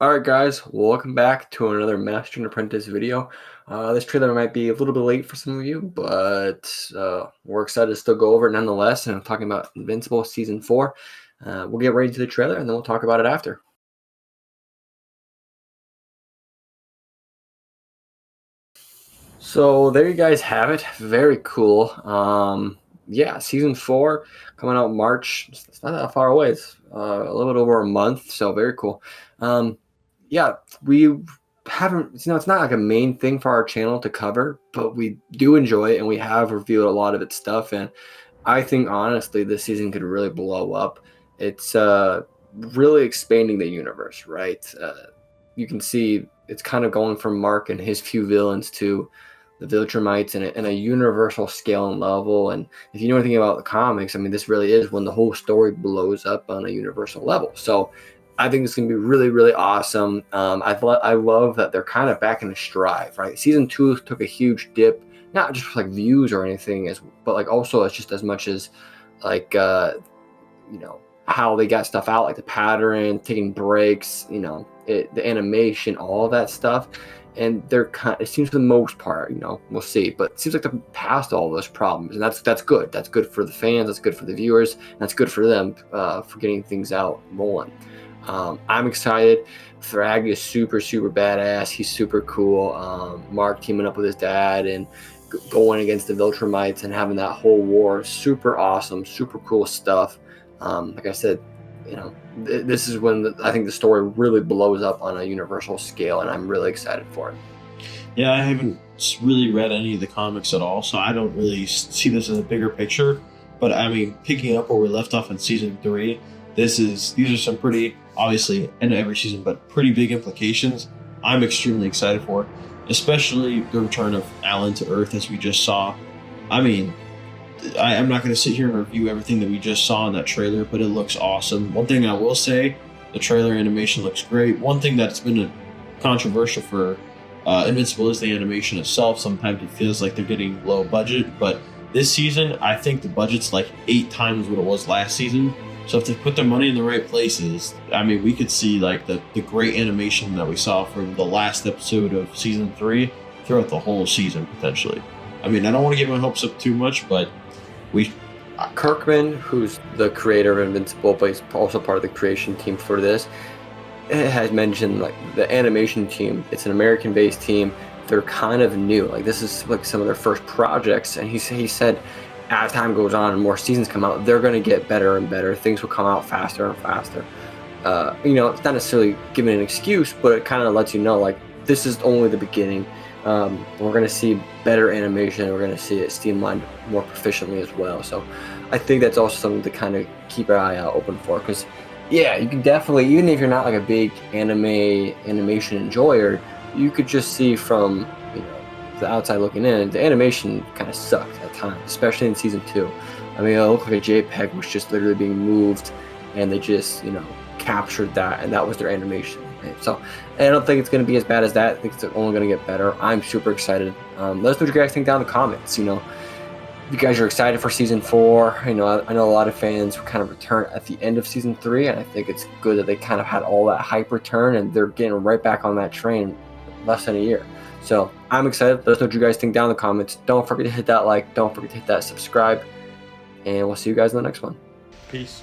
Alright guys, welcome back to another Master and Apprentice video. This trailer might be a little bit late for some of you, but we're excited to still go over it nonetheless, and I'm talking about Invincible Season 4. We'll get right into the trailer and then we'll talk about it after. So there you guys have it. Very cool. Yeah, Season 4 coming out March. It's not that far away. It's a little bit over a month, so very cool. Yeah, we haven't, it's not like a main thing for our channel to cover, but we do enjoy it and we have reviewed a lot of its stuff. And I think honestly, this season could really blow up. It's really expanding the universe, right? You can see it's kind of going from Mark and his few villains to the Viltrumites in a universal scale and level. And if you know anything about the comics, I mean, this really is when the whole story blows up on a universal level. So I think it's going to be really, really awesome. I love that they're kind of back in the stride, right? Season 2 took a huge dip, not just for like views or anything, but like also it's just as much as like how they got stuff out, like the pattern, taking breaks, the animation, all of that stuff. And they're it seems for the most part, we'll see, but it seems like they're past all those problems, and that's good. That's good for the fans, that's good for the viewers, and that's good for them for getting things out rolling. I'm excited. Thrag is super badass. He's super cool. Mark teaming up with his dad and going against the Viltrumites and having that whole war, super awesome, super cool stuff. Like I said, this is when I think the story really blows up on a universal scale, and I'm really excited for it. Yeah, I haven't really read any of the comics at all, so I don't really see this as a bigger picture. But I mean, picking up where we left off in season 3, these are some pretty, obviously, end of every season, but pretty big implications. I'm extremely excited for, especially the return of Alan to Earth, as we just saw. I mean, I'm not going to sit here and review everything that we just saw in that trailer, but it looks awesome. One thing I will say, the trailer animation looks great. One thing that's been controversial for Invincible is the animation itself. Sometimes it feels like they're getting low budget, but this season, I think the budget's like 8 times what it was last season. So if they put their money in the right places, I mean, we could see like the great animation that we saw from the last episode of season 3 throughout the whole season, potentially. I mean, I don't want to get my hopes up too much, but Kirkman, who's the creator of Invincible, but he's also part of the creation team for this, has mentioned like the animation team. It's an American-based team. They're kind of new. Like this is like some of their first projects, and he said, as time goes on and more seasons come out, they're going to get better and better. Things will come out faster and faster. It's not necessarily giving an excuse, but it kind of lets you know like this is only the beginning. We're going to see better animation. We're going to see it streamlined more proficiently as well. So I think that's also something to kind of keep your eye out open for, because yeah, you can definitely, even if you're not like a big animation enjoyer, you could just see from the outside looking in, the animation kind of sucked at times, especially in season 2. I mean, it looked like a JPEG was just literally being moved, and they just captured that, and that was their animation. Right? So I don't think it's going to be as bad as that. I think it's only going to get better. I'm super excited. Let us know what you guys think down in the comments. If you guys are excited for season 4, I know a lot of fans kind of return at the end of season 3, and I think it's good that they kind of had all that hype return, and they're getting right back on that train in less than a year. So I'm excited. Let us know what you guys think down in the comments. Don't forget to hit that like. Don't forget to hit that subscribe. And we'll see you guys in the next one. Peace.